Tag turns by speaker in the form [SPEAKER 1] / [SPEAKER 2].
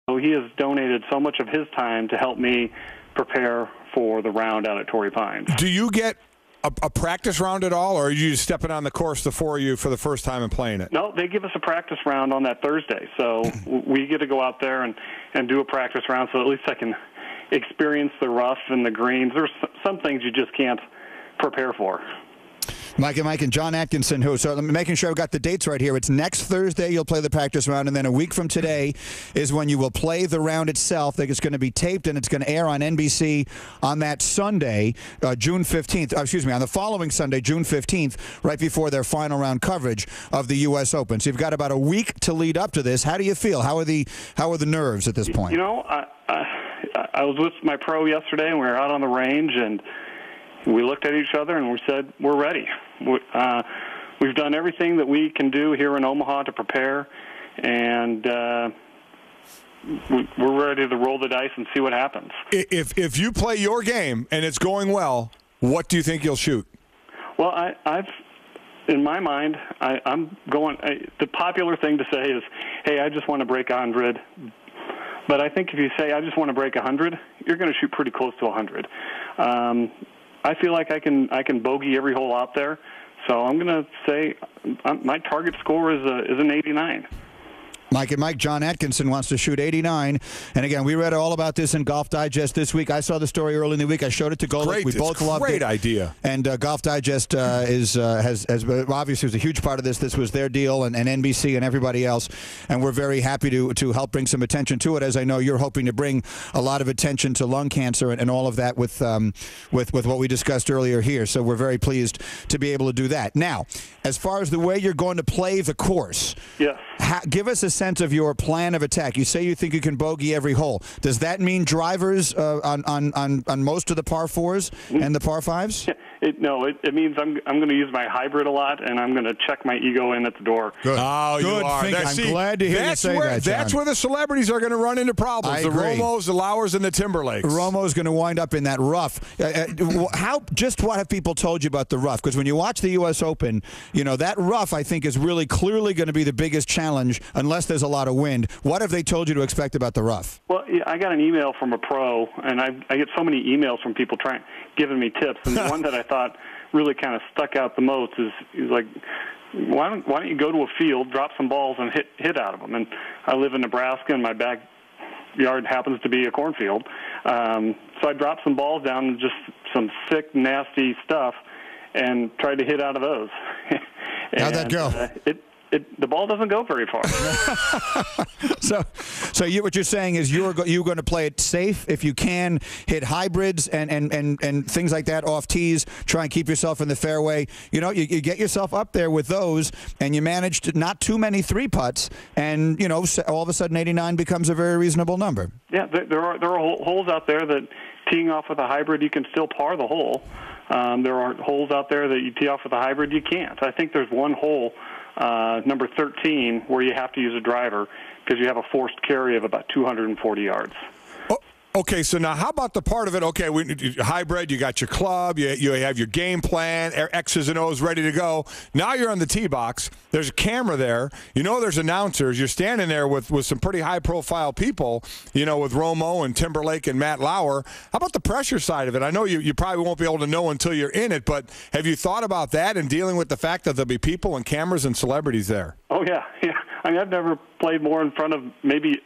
[SPEAKER 1] So he has donated so much of his time to help me prepare for the round out at Torrey Pines.
[SPEAKER 2] Do you get a practice round at all, or are you just stepping on the course, the four of you, for the first time and playing it?
[SPEAKER 1] No, they give us a practice round on that Thursday. So we get to go out there and do a practice round, so at least I can experience the rough and the greens. There's some things you just can't prepare for.
[SPEAKER 3] Mike and John Atkinson, so I'm making sure I've got the dates right here. It's next Thursday you'll play the practice round, and then a week from today is when you will play the round itself. It's going to be taped, and it's going to air on NBC on that Sunday, June 15th. Excuse me, on the following Sunday, June 15th, right before their final round coverage of the U.S. Open. So you've got about a week to lead up to this. How do you feel? How are the nerves at this point?
[SPEAKER 1] You know, I was with my pro yesterday, and we were out on the range, and we looked at each other and we said, we're ready. We've done everything that we can do here in Omaha to prepare, and we're ready to roll the dice and see what happens.
[SPEAKER 2] If you play your game and it's going well, what do you think you'll shoot?
[SPEAKER 1] Well, I've in my mind, I'm going. The popular thing to say is, hey, I just want to break 100. But I think if you say, I just want to break 100, you're going to shoot pretty close to 100. I feel like I can bogey every hole out there, so I'm going to say my target score is an 89.
[SPEAKER 3] Mike, John Atkinson wants to shoot 89. And again, we read all about this in Golf Digest this week. I saw the story early in the week. I showed it to Golick. We both loved it.
[SPEAKER 2] Great idea.
[SPEAKER 3] And Golf Digest has obviously was a huge part of this. This was their deal, and NBC and everybody else. And we're very happy to help bring some attention to it, as I know you're hoping to bring a lot of attention to lung cancer and all of that with what we discussed earlier here. So we're very pleased to be able to do that. Now, as far as the way you're going to play the course,
[SPEAKER 1] yes.
[SPEAKER 3] Give us a sense of your plan of attack. You say you think you can bogey every hole. Does that mean drivers on most of the par fours and the par fives?
[SPEAKER 1] It means I'm going to use my hybrid a lot, and I'm going to check my ego in at the door.
[SPEAKER 2] Good. Oh,
[SPEAKER 3] good.
[SPEAKER 2] You are.
[SPEAKER 3] I'm glad to hear you say that, John.
[SPEAKER 2] That's where the celebrities are going to run into problems. The Romos, the Lowers, and the Timberlakes.
[SPEAKER 3] Romo's going to wind up in that rough. What have people told you about the rough? Because when you watch the U.S. Open, that rough, I think, is really clearly going to be the biggest challenge unless there's a lot of wind. What have they told you to expect about the rough?
[SPEAKER 1] Well, I got an email from a pro, and I get so many emails from people giving me tips. And the one that I thought really kind of stuck out the most is like, why don't you go to a field, drop some balls, and hit out of them? And I live in Nebraska, and my backyard happens to be a cornfield. So I dropped some balls down, just some thick, nasty stuff, and tried to hit out of those.
[SPEAKER 3] How'd that go?
[SPEAKER 1] The ball doesn't go very far.
[SPEAKER 3] So what you're saying is you're going to play it safe if you can, hit hybrids and things like that off tees, try and keep yourself in the fairway. You get yourself up there with those, and you manage to not too many three putts, and all of a sudden 89 becomes a very reasonable number. Yeah,
[SPEAKER 1] there are holes out there that teeing off with a hybrid you can still par the hole. There are holes out there that you tee off with a hybrid you can't. I think there's one hole, number 13, where you have to use a driver because you have a forced carry of about 240 yards.
[SPEAKER 2] Okay, so now how about the part of it? Okay, hybrid, you got your club, you have your game plan, X's and O's ready to go. Now you're on the tee box. There's a camera there. There's announcers. You're standing there with some pretty high-profile people, with Romo and Timberlake and Matt Lauer. How about the pressure side of it? I know you probably won't be able to know until you're in it, but have you thought about that and dealing with the fact that there'll be people and cameras and celebrities there?
[SPEAKER 1] Oh, yeah. I mean, I've never played more in front of maybe